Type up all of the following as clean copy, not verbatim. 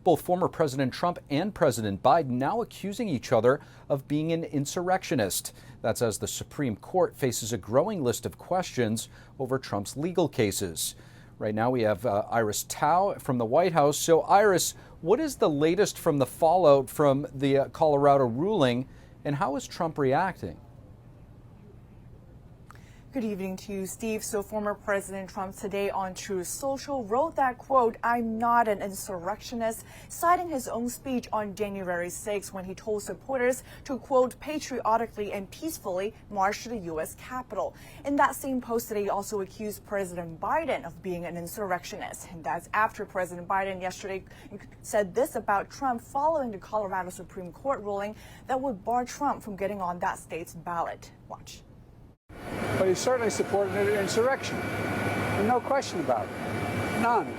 Both former President Trump and President Biden now accusing each other of being an insurrectionist. That's as the Supreme Court faces a growing list of questions over Trump's legal cases. Right now we have Iris Tao from the White House. So Iris, what is the latest from the fallout from the Colorado ruling, and how is Trump reacting? Good evening to you, Steve. So former President Trump today on Truth Social wrote that, quote, "I'm not an insurrectionist," citing his own speech on January 6 when he told supporters to, quote, "patriotically and peacefully march to the U.S. Capitol." In that same post today, he also accused President Biden of being an insurrectionist. And that's after President Biden yesterday said this about Trump following the Colorado Supreme Court ruling that would bar Trump from getting on that state's ballot. Watch. But he certainly supported an insurrection. There's no question about it. None.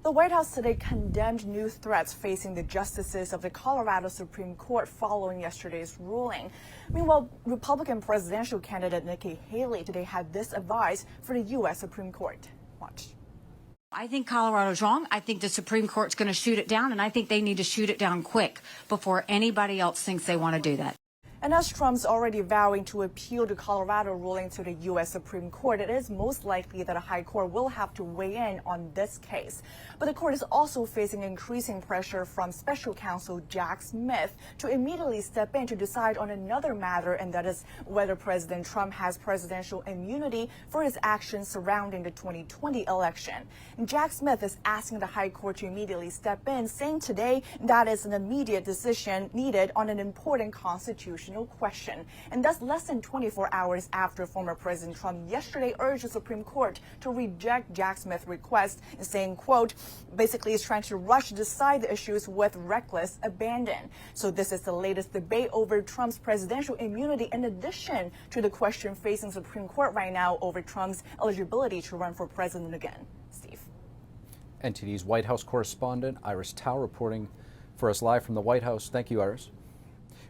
The White House today condemned new threats facing the justices of the Colorado Supreme Court following yesterday's ruling. Meanwhile, Republican presidential candidate Nikki Haley today had this advice for the U.S. Supreme Court. Watch. I think Colorado's wrong. I think the Supreme Court's going to shoot it down, and I think they need to shoot it down quick before anybody else thinks they want to do that. And as Trump's already vowing to appeal the Colorado ruling to the U.S. Supreme Court, it is most likely that a high court will have to weigh in on this case. But the court is also facing increasing pressure from special counsel Jack Smith to immediately step in to decide on another matter, and that is whether President Trump has presidential immunity for his actions surrounding the 2020 election. And Jack Smith is asking the high court to immediately step in, saying today that is an immediate decision needed on an important constitutional question. And that's less than 24 hours after former President Trump yesterday urged the Supreme Court to reject Jack Smith's request, saying, quote, basically is trying to rush to decide the issues with reckless abandon. So this is the latest debate over Trump's presidential immunity, in addition to the question facing the Supreme Court right now over Trump's eligibility to run for president again. Steve. NTD's White House correspondent Iris Tao reporting for us live from the White House. Thank you, Iris.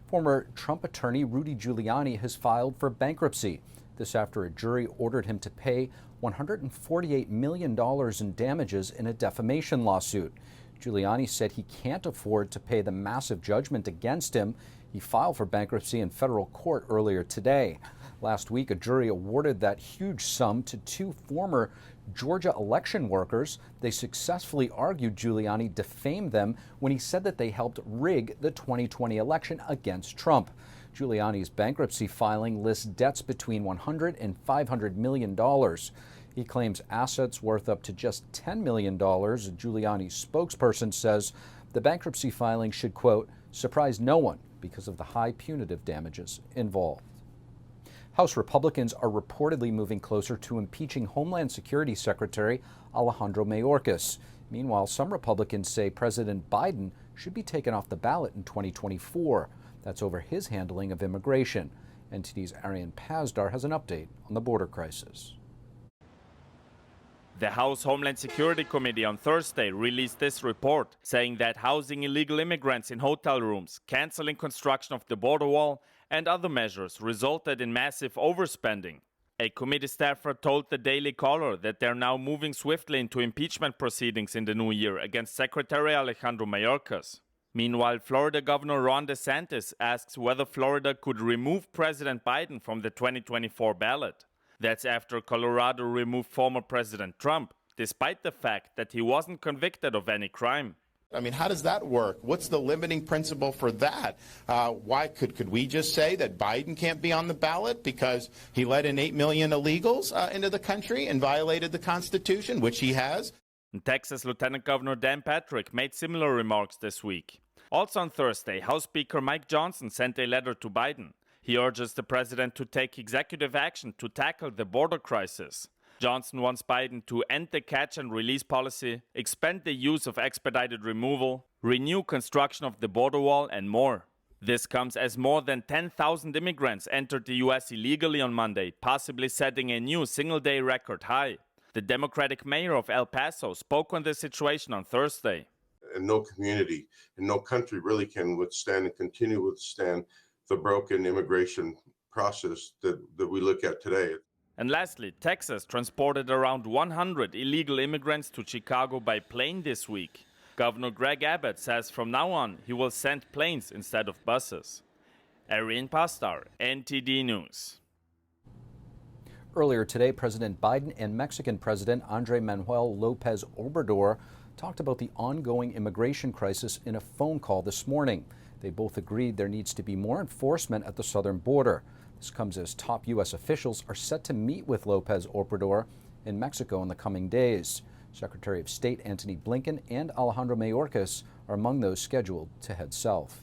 Former Trump attorney Rudy Giuliani has filed for bankruptcy. This after a jury ordered him to pay $148 million in damages in a defamation lawsuit. Giuliani said he can't afford to pay the massive judgment against him. He filed for bankruptcy in federal court earlier today. Last week, a jury awarded that huge sum to two former Georgia election workers. They successfully argued Giuliani defamed them when he said that they helped rig the 2020 election against Trump. Giuliani's bankruptcy filing lists debts between $100 and $500 million. He claims assets worth up to just $10 million. Giuliani's spokesperson says the bankruptcy filing should, quote, surprise no one because of the high punitive damages involved. House Republicans are reportedly moving closer to impeaching Homeland Security Secretary Alejandro Mayorkas. Meanwhile, some Republicans say President Biden should be taken off the ballot in 2024. That's over his handling of immigration. NTD's Arian Pazdar has an update on the border crisis. The House Homeland Security Committee on Thursday released this report, saying that housing illegal immigrants in hotel rooms, canceling construction of the border wall, and other measures resulted in massive overspending. A committee staffer told the Daily Caller that they're now moving swiftly into impeachment proceedings in the new year against Secretary Alejandro Mayorkas. Meanwhile, Florida Governor Ron DeSantis asks whether Florida could remove President Biden from the 2024 ballot. That's after Colorado removed former President Trump, despite the fact that he wasn't convicted of any crime. I mean, how does that work? What's the limiting principle for that? Why could we just say that Biden can't be on the ballot because he let in 8 million illegals into the country and violated the Constitution, which he has? Texas Lieutenant Governor Dan Patrick made similar remarks this week. Also on Thursday, House Speaker Mike Johnson sent a letter to Biden. He urges the president to take executive action to tackle the border crisis. Johnson wants Biden to end the catch and release policy, expand the use of expedited removal, renew construction of the border wall, and more. This comes as more than 10,000 immigrants entered the U.S. illegally on Monday, possibly setting a new single-day record high. The Democratic mayor of El Paso spoke on the situation on Thursday. And no community and no country really can withstand and continue to withstand the broken immigration process that we look at today. And lastly, Texas transported around 100 illegal immigrants to Chicago by plane this week. Governor Greg Abbott says from now on he will send planes instead of buses. Erin Pastar, NTD News. Earlier today, President Biden and Mexican President Andrés Manuel López Obrador talked about the ongoing immigration crisis in a phone call this morning. They both agreed there needs to be more enforcement at the southern border. This comes as top U.S. officials are set to meet with López Obrador in Mexico in the coming days. Secretary of State Antony Blinken and Alejandro Mayorkas are among those scheduled to head south.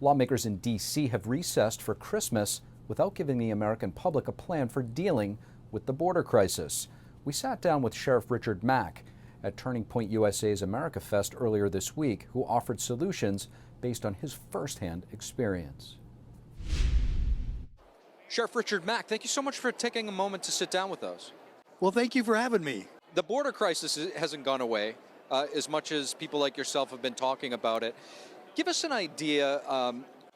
Lawmakers in D.C. have recessed for Christmas without giving the American public a plan for dealing with the border crisis. We sat down with Sheriff Richard Mack at Turning Point USA's America Fest earlier this week, who offered solutions based on his firsthand experience. Sheriff Richard Mack, thank you so much for taking a moment to sit down with us. Well, thank you for having me. The border crisis hasn't gone away as much as people like yourself have been talking about it. Give us an idea.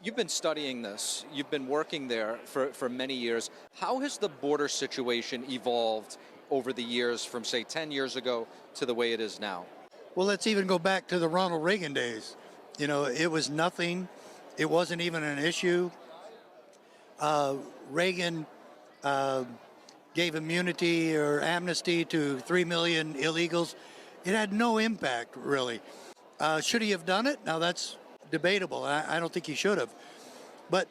You've been studying this. You've been working there for many years. How has the border situation evolved over the years from, say, 10 years ago to the way it is now? Well, let's even go back to the Ronald Reagan days. You know, it was nothing. It wasn't even an issue. Reagan gave immunity or amnesty to 3 million illegals. It had no impact, really. Should he have done it? Now, that's debatable. I don't think he should have. But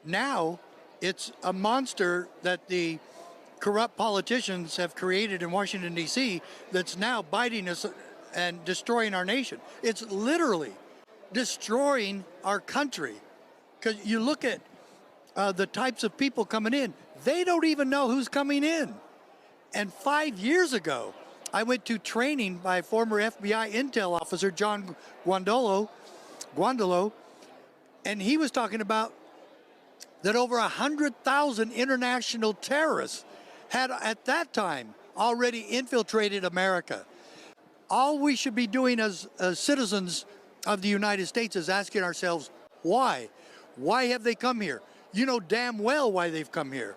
now it's a monster that the corrupt politicians have created in Washington, D.C. that's now biting us and destroying our nation. It's literally destroying our country. Because you look at the types of people coming in, they don't even know who's coming in. And 5 years ago, I went to training by former FBI intel officer John Guandolo, and he was talking about that over 100,000 international terrorists had at that time already infiltrated America. All we should be doing as citizens of the United States is asking ourselves, why? Why have they come here? You know damn well why they've come here.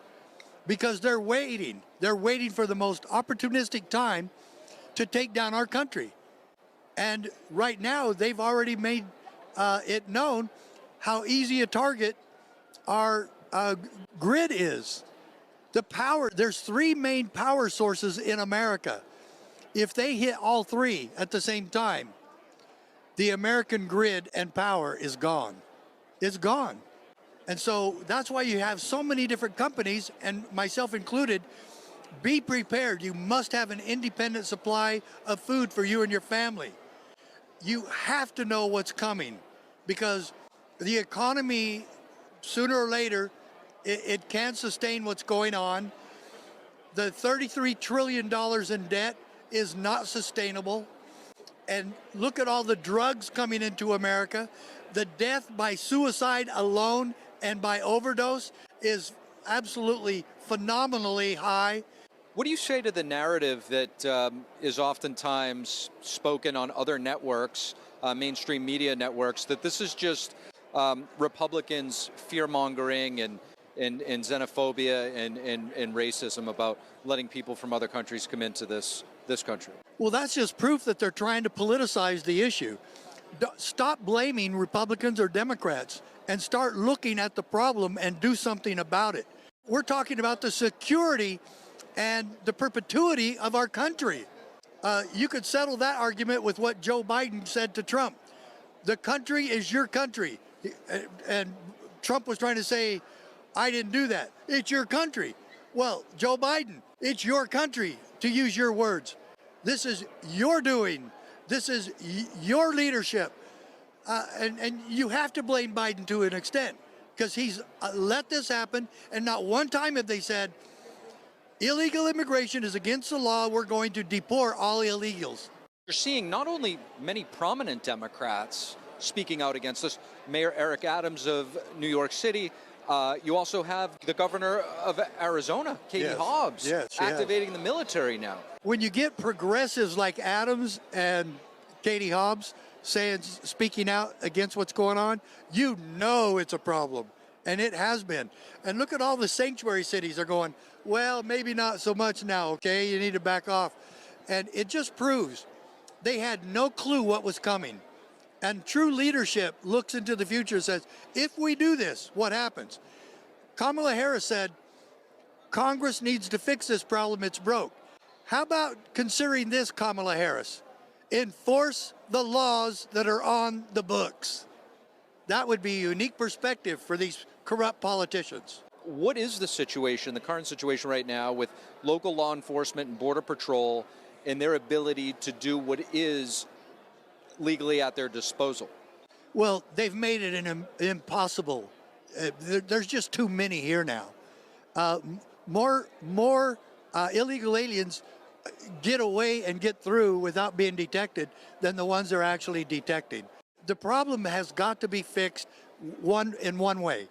Because they're waiting. They're waiting for the most opportunistic time to take down our country. And right now, they've already made it known how easy a target our grid is. The power, there's 3 main power sources in America. If they hit all 3 at the same time, the American grid and power is gone. It's gone. And so that's why you have so many different companies, and myself included. Be prepared. You must have an independent supply of food for you and your family. You have to know what's coming, because the economy, sooner or later, it can't sustain what's going on. The $33 trillion in debt is not sustainable. And look at all the drugs coming into America. The death by suicide alone and by overdose is absolutely phenomenally high. What do you say to the narrative that is oftentimes spoken on other networks, mainstream media networks, that this is just Republicans fear-mongering and xenophobia and racism about letting people from other countries come into this country? Well, that's just proof that they're trying to politicize the issue. Stop blaming Republicans or Democrats and start looking at the problem and do something about it. We're talking about the security and the perpetuity of our country. You could settle that argument with what Joe Biden said to Trump. The country is your country. And Trump was trying to say, I didn't do that. It's your country. Well, Joe Biden, it's your country, to use your words. This is your doing. This is your leadership. And you have to blame Biden to an extent, because he's let this happen. And not one time have they said, illegal immigration is against the law. We're going to deport all illegals. You're seeing not only many prominent Democrats speaking out against this, Mayor Eric Adams of New York City. You also have the governor of Arizona, Katie Hobbs, activating the military now. When you get progressives like Adams and Katie Hobbs speaking out against what's going on, you know it's a problem. And it has been. And look at all the sanctuary cities are going, well, maybe not so much now, okay? You need to back off. And it just proves They had no clue what was coming. And true leadership looks into the future and says, if we do this, what happens? Kamala Harris said, Congress needs to fix this problem, it's broke. How about considering this, Kamala Harris? Enforce the laws that are on the books. That would be a unique perspective for these corrupt politicians. What is the situation, the current situation right now with local law enforcement and Border Patrol and their ability to do what is legally at their disposal? Well, they've made it impossible. There's just too many here now. More illegal aliens get away and get through without being detected than the ones they're actually detecting. The problem has got to be fixed in one way.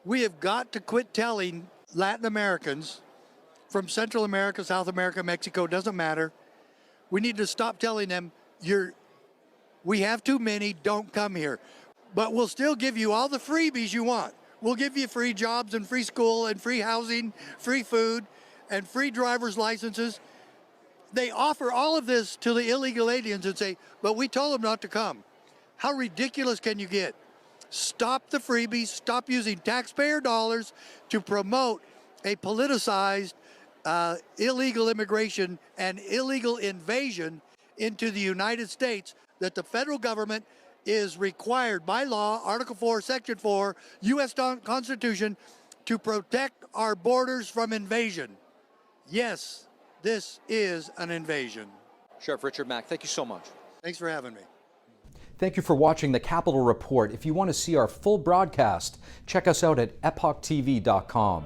We have got to quit telling Latin Americans from Central America, South America, Mexico, doesn't matter. We need to stop telling them, we have too many, don't come here. But we'll still give you all the freebies you want. We'll give you free jobs and free school and free housing, free food, and free driver's licenses. They offer all of this to the illegal aliens and say, but we told them not to come. How ridiculous can you get? Stop the freebies, stop using taxpayer dollars to promote a politicized illegal immigration and illegal invasion into the United States that the federal government is required by law, Article 4, Section 4, U.S. Constitution, to protect our borders from invasion. Yes, this is an invasion. Sheriff Richard Mack, thank you so much. Thanks for having me. Thank you for watching the Capitol Report. If you want to see our full broadcast, check us out at epochtv.com.